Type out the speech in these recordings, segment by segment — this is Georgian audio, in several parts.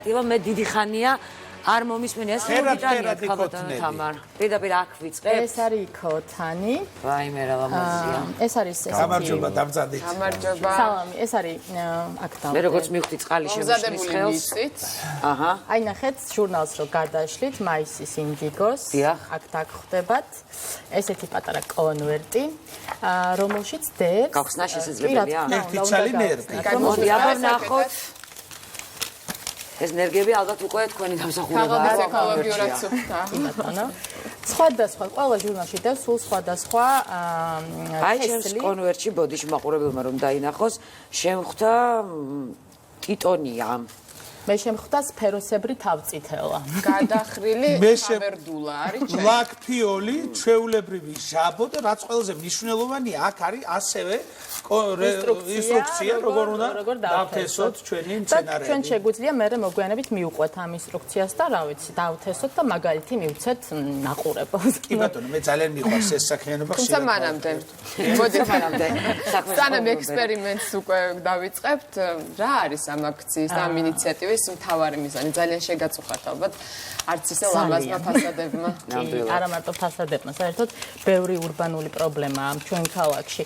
დილა მე დიდი ხანია არ მომისმენია ეს მოგიტანია ხალხთან თამარ. პირდაპირ აქ ვიწყებ. ეს არის ქოთანი. ვაიმე რა ლამაზია. ეს არის ესეთი. გამარჯობა, დამწადეთ. გამარჯობა. სალამი, ეს არის აქ და. მე როგორც მივხვდი წყალი შემიშლის ხელს. აჰა. აი ნახეთ ჟურნალს რო გადაშლით მაისის ინდიგოს. აქ დაგხვდებათ. ესეთი პატარა კონვერტი, რომელშიც დევს. გავხსნა შესაძლებელია. ერთი ცალი ნერვი. მოდი აბა ნახოთ. ეს ნერგები ალბათ უკვე თქვენი დამსახურებაა. ფსიქოლოგიურად სუფთა. ბატონო. სხვადასხვა ყველა ჟურნალში და სულ სხვადასხვა აი ჩემს კონვერტში ბოდიში მაყურებელმა რომ დაინახოს, შემხვდა ტიტონია. მე შემხვდა სფეროსებრი თავწითელა. გადახრილი საბერდულა არის. ლაქფიოლი, ჩვეულებრივი ჟაბო და რაც ყველაზე მნიშვნელოვანია, აქ არის ასევე ინსტრუქცია, როგორ უნდა დავთესოთ ჩვენი მცენარეები. ჩვენ შეგვიძლია მე მოგვიანებით მივყვეთ ამ ინსტრუქციას და რა ვიცი, დავთესოთ და მაგალითი მივცეთ მაყურებელს. კი ბატონო, მე ძალიან მიყვარს ეს საქმიანობა. თუმცა მანამდე. მოდით მანამდე. სანამ ექსპერიმენტს უკვე დავიწყებთ, რა არის ამ აქციის და ამ ინიციატივის მთავარი მიზანი? ძალიან შეგაწუხათ ალბათ არც ისე ლამაზმა ფასადებმა. არა მარტო ფასადებმა, საერთოდ ბევრი ურბანული პრობლემაა ჩვენ ქალაქში.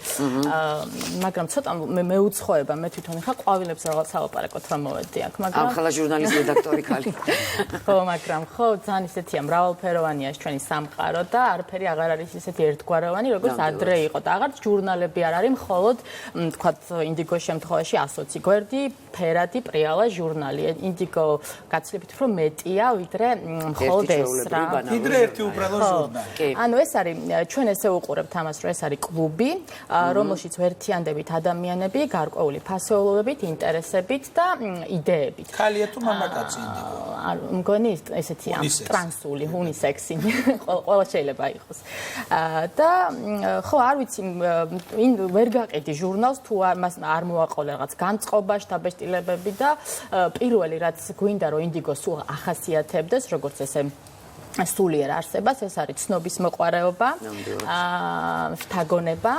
მაგრამ ცოტა მეუცხოება, მე თვითონ ხა ყვავილებს რაღაც სალაპარაკოთ რომ მოვედი აქ, მაგრამ ამ ხალა ჟურნალის რედაქტორი ხალი. ხო, მაგრამ ხო, ძალიან ისეთია მრავალფეროვანია ჩვენი სამყარო და არაფერი აღარ არის ისეთი ერთგვაროვანი, როგორც ადრე იყო და აღარც ჟურნალები არ არის მხოლოდ, თქვათ, ინდიგოს შემთხვევაში 120 გვერდი, ფერადი, პრიალა ჟურნალი. ინდიგო გაცილებით უფრო მეტია, ვიდრე მხოლოდ ეს რა. ვიდრე ერთი უბრალო ჟურნალი. ანუ ეს არის ჩვენ ესე უყურებთ ამას, რომ ეს არის კლუბი, რომელშიც ერთიანდებით ადამიანები გარკვეული ფასეულობებით, ინტერესებით და იდეებით. ხალია თუ მამაკაცი ინდიგო? მგონი ესეთია, ტრანსული, უნისექსი, ყველა შეიძლება იყოს. და ხო, არ ვიცი, ვერ გაყიდი ჟურნალს თუ მას არ მოვაყოლე რაღაც განწყობა, შთაბეჭდილებები და პირველი რაც გვინდა რომ ინდიგო სულ ახასიათებდეს, როგორც ესე სულიერ არსებას, ეს არის ცნობის მოყვარეობა, შთაგონება,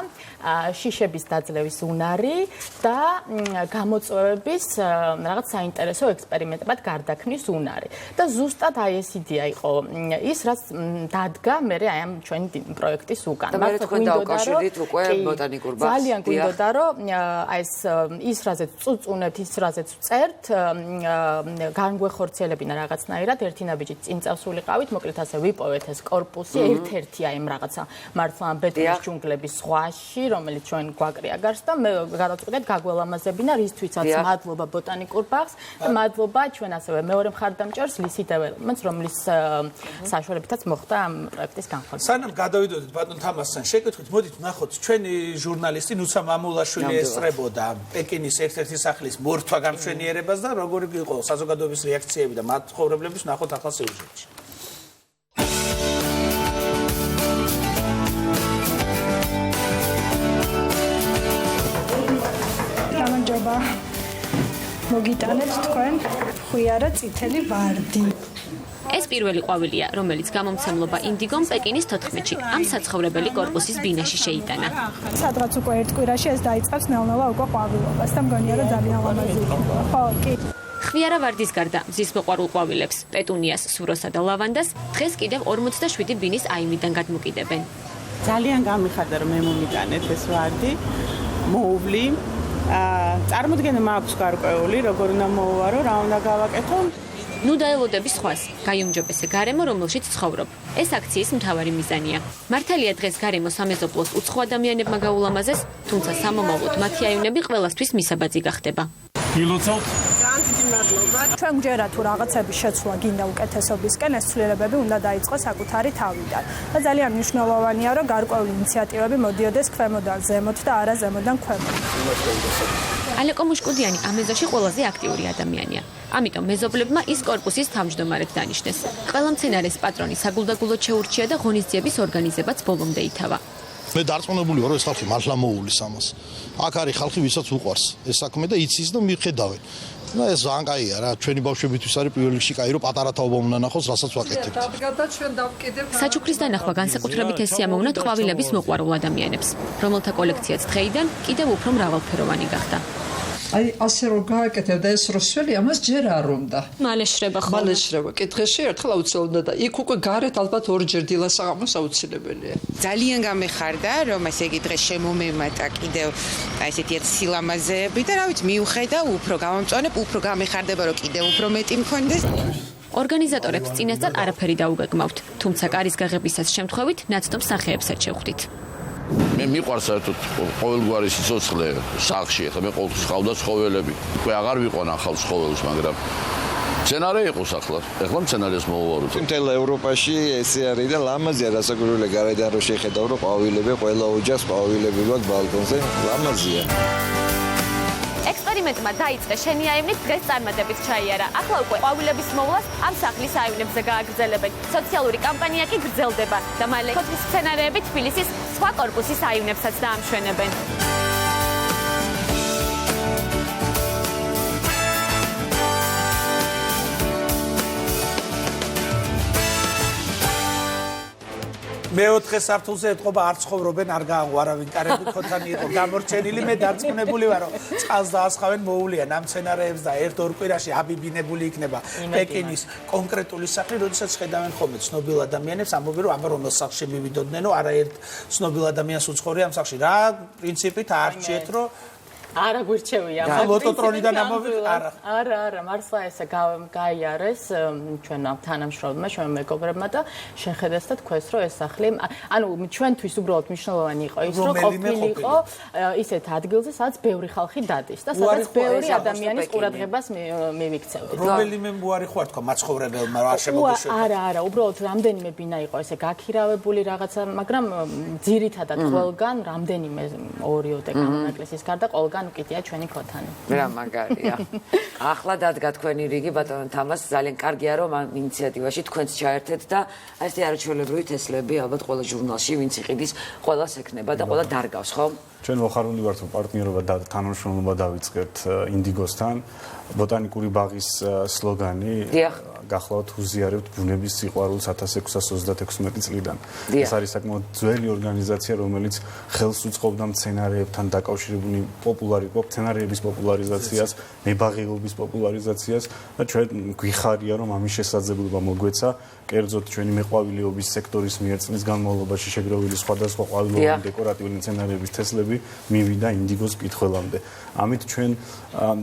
შიშების დაძლევის უნარი და გამოწვევების რაღაც საინტერესო ექსპერიმენტებად გარდაქმნის უნარი. და ზუსტად აი ეს იდეა იყო ის, რაც დადგა მე აი ამ ჩვენი პროექტის უკან. და მე თქვენ დაუკავშირდით უკვე ბოტანიკურ ბაღს. ძალიან გვინდოდა რომ აი ის რაზეც წუწუნებთ, ის რაზეც წერთ, განგვეხორციელებინა რაღაცნაირად, ერთი ნაბიჯი წინ წავსულიყავით, მოკლედ ასე ვიპოვეთ ეს კორპუსი, ერთ-ერთია იმ რაღაცა მართლა ბეტონის ჯუნგლების ზღვაში, რომელიც ჩვენ გვაკრია გარს და მე გადავწყვიტეთ გაგველამაზებინა, რისთვისაც მადლობა ბოტანიკურ ბაღს და მადლობა ჩვენ ასევე მეორე მხარდამჭერს ლისი დეველოპმენტს, რომლის საშუალებითაც მოხდა ამ პროექტის განხორციელება. სანამ გადავიდოდეთ ბატონ თამასთან, შეკითხვით, მოდით ვნახოთ, ჩვენი ჟურნალისტი ნუცა მამულაშვილი ესწრებოდა პეკინის ერთ-ერთი სახლის მორთვა გამშვენიერებას და როგორი იყო საზოგადოების რეაქციები და მათ ცხოვრებლების ვნახოთ ახლა სიუჟეტში. მოგიტანეთ თქვენ ხვიარა წითელი ვარდი. ეს პირველი ყვავილია, რომელიც გამომცემლობა ინდიგომ პეკინის 14-ში ამ საცხოვრებელი კორპუსის ბინაში შეიტანა. სადღაც უკვე ერთ კვირაში ეს დაიწყებს ნელ-ნელა უკვე ყვავილობას და მგონია რომ ძალიან ლამაზი იქნება. ხო, კი. ხვიარა ვარდის გარდა მზის მოყვარულ ყვავილებს, პეტუნიას, სუროსა და ლავანდას დღეს კიდევ 47 ბინის აივიდან გადმოკიდებენ. ძალიან გამიხარდა რომ მე მომიტანეთ ეს ვარდი, მოუვლი. წარმოდგენა მაქვს გარკვეული, როგორ უნდა მოვარო, რა უნდა გავაკეთო. ნუ დაელოდები სხვას, გაიუმჯობესე გარემო, რომელშიც ცხოვრობ. ეს აქციის მთავარი მიზანია. მართალია დღეს გარემო სამეზობლოს უცხო ადამიანებმა გაულამაზეს, თუმცა სამომავლოდ მათი აივნები ყველასთვის მისაბაძი გახდება. ილოცავთ? ძალიან დიდი მადლობა. ჩვენ გვჯერა თუ რაღაცების შეცვლა გინდა უკეთესობისკენ, ეს ცვლილებები უნდა დაიწყოს საკუთარი თავიდან. და ძალიან მნიშვნელოვანია, რომ გარკვეული ინიციატივები მოდიოდეს ქვემოდან ზემოთ და არა ზემოდან ქვემოთ. ალეკო მუშკუდიანი ამ ეზოში ყველაზე აქტიური ადამიანია. ამიტომ მეზობლებმა ის კორპუსის თავმჯდომარედ დანიშნეს. ყველა მცენარეს პატრონი საგულდაგულოდ შეურჩია და ღონისძიების ორგანიზებაც ბოლომდე ითავა. მე დარწმუნებული ვარ, რომ ეს ხალხი მართლა მოუვლის ამას. აქ არის ხალხი, ვისაც უყვარს ეს საქმე და იცის და მიხედავენ. და ეს ძალიან კაია რა, ჩვენი ბავშვებისთვის არის პირველ რიგში კაი, რომ პატარა თაობა უნდა ნახოს, რასაც ვაკეთებთ. საჩუქრის დანახვა განსაკუთრებით ეს სიამოვნად ყვავილების მოყვარულ ადამიანებს, რომელთა კოლექციაც დღეიდან კიდევ უფრო მრავალფეროვანი გახდა. აი ასე რომ გააკეთებდა ეს როსველი ამას ჯერ არ უნდა. მალე შრება ხოლმე. მალე შრება. კითხეში ერთხელ აუცილებლად და იქ უკვე გარეთ ალბათ ორჯერ დილას საღამოს აუცილებელია. ძალიან გამეხარდა რომ ესე იგი დღეს შემომემატა კიდევ აი ესეთი ერთ სილამაზეები და რა ვიცი მიუხედა უფრო გამომწონებ უფრო გამეხარდება რომ კიდევ უფრო მეტი მქონდეს. ორგანიზატორებს წინასწარ არაფერი დაუგეგმავთ, თუმცა კარის გაღებისას შემთხვევით ნაცნობ სახეებსაც შევხვდით. მე მიყვარს საერთოდ ყოველგვარი სიცოცხლე სახლში, ახლა მე ყოველთვის ხავდა ცხოველები. უკვე აღარ ვიყვან ახალ ცხოველს, მაგრამ მცენარე იყოს ახლა. ახლა მცენარეს მოვუვაროთ. მთელ ევროპაში ესე არის და ლამაზია რასაკვირველია გარედან რომ შეხედავ რომ ყვავილები ყველა ოჯახს ყვავილები გვაქვს ბალკონზე, ლამაზია. ექსპერიმენტმა დაიწყე შენიაევნით დღეს წარმატებით ჩაიარა. ახლა უკვე ყვავილების მოვლას ამ სახლის აივნებზე გააგრძელებენ. სოციალური კამპანია კი გრძელდება და მალე ხოთის სცენარეები თბილისის სხვა კორპუსის აივნებსაც დაამშვენებენ. მეოთხე სართულზე ეთყობა არ ცხოვრობენ არ გააღო არავინ კარები ქოთანი იყო გამორჩენილი მე დარწმუნებული ვარ რომ წყალს დაასხავენ მოუვლიან ამ სცენარეებს და ერთ-ორ კვირაში აბიბინებული იქნება პეკინის კონკრეტული სახლი როდესაც ხედავენ ხოლმე ცნობილ ადამიანებს ამბობენ რომ ამბობენ რომ სახლში მივიდოდნენ არაერთ ცნობილ ადამიანს უცხორი ამ სახლში რა პრინციპით არჩიეთ რომ არა გვირჩევია. ლოტოტრონიდან ამოვიდეთ? არა, მართლა ესე გაიარეს ჩვენ თანამშრომლებმა, ჩვენ მეგობრებმა და შეხედეს და თქვეს, რომ ეს სახლი, ანუ ჩვენთვის უბრალოდ მნიშვნელოვანი იყო ის, რომ ყოფილიყო ისეთ ადგილზე, სადაც ბევრი ხალხი დადის და სადაც ბევრი ადამიანის ყურადღებას მივიქცევდით. რომელიმე უარი ხო არ თქვა მაცხოვრებელმა რა შემოგიშვება? არა, უბრალოდ რამდენიმე ბინა იყო ესე გაქირავებული რაღაცა, მაგრამ ძირითადად ყველგან რამდენიმე 2-3 კანონაკლისის გარდა ყველგან უკიდია ჩვენი ქოთანი. რა მაგარია. ახლა დადგა თქვენი რიგი ბატონო თამას, ძალიან კარგია რომ ამ ინიციატივაში თქვენც ჩაერთეთ და აი ეს არაჩვეულებრივი თესლები ალბათ ყველა ჟურნალში ვინც იყიდის, ყველას ექნება და ყველა დარგავს, ხო? ჩვენ მოხარული ვართ რომ პარტნიორობა და თანამშრომლობა დავიწყეთ ინდიგოსთან. ბოტანიკური ბაღის სლოგანი გახლავთ უზიარებთ ბუნების სიყვარულს 1636 წლიდან. ეს არის საკმაოდ ძველი ორგანიზაცია, რომელიც ხელს უწყობდა მცენარეებთან დაკავშირებული მცენარეების პოპულარიზაციას, მებაღეობის პოპულარიზაციას და ჩვენ გვიხარია რომ ამის შესაძლებლობა მოგვეცა. კერძოდ ჩვენი მეყვავილეობის სექტორის მიერ წლის განმავლობაში შეგროვილი სხვადასხვა ყვავილოვანი დეკორატიული მცენარეების თესლები მივიდა ინდიგოს კითხველამდე. ამით ჩვენ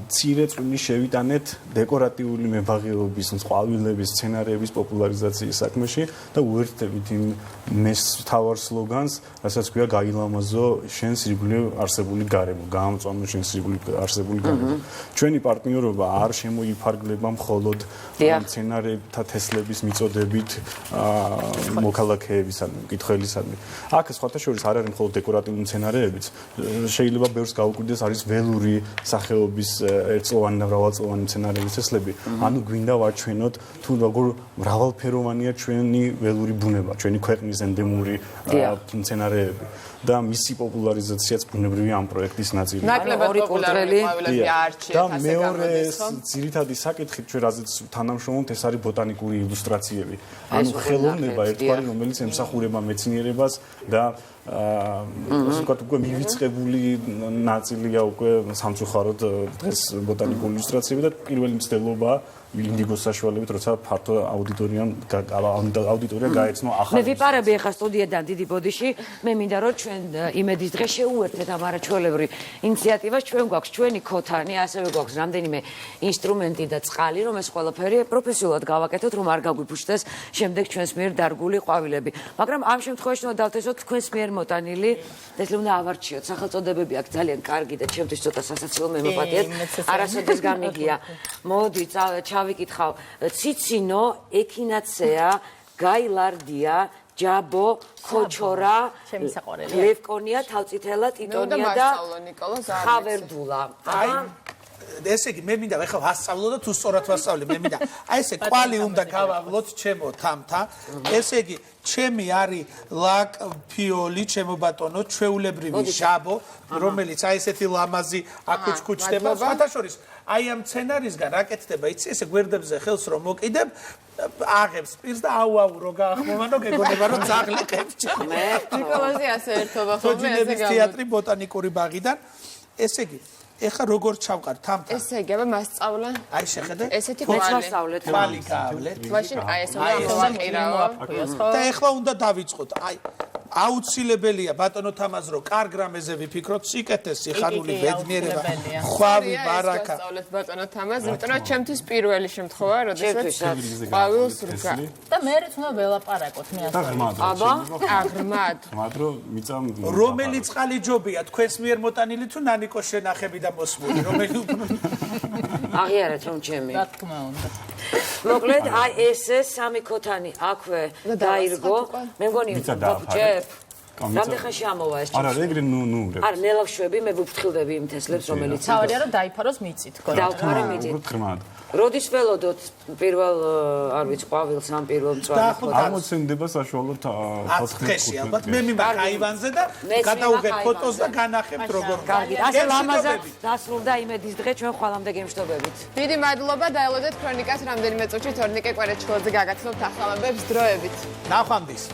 მცირე წვლილი შევიტანეთ დეკორატიული მებაღეობის, ყვავილების, მცენარეების პოპულარიზაციის საქმეში და უერთდებით იმ მთავარ სლოგანს, რასაც ქვია გაილამაზო შენს ირგვლივ არსებული გარემო, გაამწვანო შენს ირგვლივ არსებული გარემო. ჩვენი პარტნიორობა არ შემოიფარგლება მხოლოდ მცენარეთა თესლების მიწოდებით მოქალაქეებისადმი, მკითხველისადმი. აქ სხვათა შორის არ არის მხოლოდ დეკორატიული მცენარეებიც, შეიძლება ბევრს გაუკვირდეს არის ველური სახეობის ერთწლოვანი და მრავალწლოვანი მცენარეების თესლები. ანუ გვინდა ვაჩვენოთ თუ როგორ მრავალფეროვანია ჩვენი ველური ბუნება, ჩვენი ქვეყნის ენდემური მცენარეები და მისი პოპულარიზაციაც ბუნებრივი ამ პროექტის ნაწილია. ნაკლებად პოპულარული ყვავილები აარჩიეთ და მეორე ძირითადი საკითხი ჩვენ რაზეც თანამშრომლობთ ეს არის ბოტანიკური ილუსტრაციები. ანუ ხელოვნება ერთგვარი რომელიც ემსახურება მეცნიერებას და ასე ვთქვათ უკვე მივიწყებული ნაწილია უკვე სამწუხაროდ დღეს ბოტანიკური ილუსტრაციები და პირველი მცდელობა ინდიგოს საშუალებით, როცა ფართო აუდიტორია გაეცნო ახალ. მე ვიპარები ახლა სტუდიიდან დიდი ბოდიში, მე მინდა რომ ჩვენ იმედის დღეს შეუერთეთ ამ არაჩვეულებრივ ინიციატივას, ჩვენ გვაქვს ჩვენი ქოთანი, ასევე გვაქვს რამდენიმე ინსტრუმენტი და წყალი, რომ ეს ყველაფერი პროფესიულად გავაკეთოთ, რომ არ გაგვიფუშდეს შემდეგ ჩვენს მიერ დარგული ყვავილები. მაგრამ ამ შემთხვევაში უნდა დავთესოთ თქვენს მიერ მოტანილი, ეს უნდა ავარჩიოთ. სახელწოდებები აქვს ძალიან კარგი და ჩემთვის ცოტა სასაცილო მე მოპატიეთ. არასოდეს გამიგია. მოდი ვიკითხავ ციცინო, ექინაცეა, გაილარდია, ჯაბო, ქოჩორა, ლევკონია, თავწითელა, ტიტონია და ხავერდულა. ესე იგი მე მინდა ეხლა ვასწავლო და თუ სწორად ვასწავლე მე მინდა აი ესე კვალი უნდა გავავლოთ ჩემო თამთა ესე იგი ჩემი არის ლაკ ფიოლი ჩემო ბატონო ჩვეულებრივი ჟაბო რომელიც აი ესეთი ლამაზი აკუჩკუჩდება სხვათაშორის აი ამ სცენარისგან რაკეთდება იცი ესე გვერდებზე ხელს რომ მოკიდებ აღებს პირს და აუ რო გაახმოვანო გეგონება რომ ძაღლი ყებს ნიკოლოზი ასე ერთობა ხოლმე ესე თეატრი ბოტანიკური ბაღიდან ესე იგი ეხლა როგორ ჩავყარ თამთან? ესე იგივე მასწავლა. აი შეხედე? ესეთი კვალი. კვალი გაავლეთ. მაშინ აი ეს უნდა მოვაყირავო. და ეხლა უნდა დავიწყოთ. აი აუცილებელია ბატონო თამაზ რო კარგ რამეზე ვიფიქროთ, სიკეთე, სიხარული, ბედნიერება, ხვავი, ბარაკა. სწავლეთ ბატონო თამაზ, იმიტომ რომ ჩემთვის პირველი შემთხვევა, როდესაც ყვავილს რგა. და მე რით უნდა ველაპარაკოთ მე ასე. აბა, აღრმად. ღრმად რო მიწამ რომელი წყალი ჯობია თქვენს მიერ მოტანილი თუ ნანიკოს შენახები და მოსმული, რომელი აღიარეთ რომ ჩემი. რა თქმა უნდა. მოკლედ აი ეს სამი ქოთანი აქვე დაირგო. მე მგონი ბაბუჯებ რამდენ ხანში ამოვა ეს არა ეგრე ნუ არა ნელა შვები მე ვუფრთხილდები იმ თესლებს რომელიც თავარია რომ დაიფაროს მიწით ხო დავფარე მიწით ღრმად როდის ველოდოთ პირველ არ ვიცი ყვავილს ამ პირველ მწვანე ამოცენდება საშუალოდ 4 დღეში ალბათ მე მიმარ აივანზე და გადავუღებ ფოტოს და განახებთ როგორ კარგი ასე ლამაზად დასრულდა იმედის დღე ჩვენ ხვალამდე გემშვიდობებით დიდი მადლობა დაელოდეთ ქრონიკას რამდენიმე წუთში თორნიკე კვარაჩხელაძე გაგაცნობთ ახალ ამბებს დროებით ნახვამდის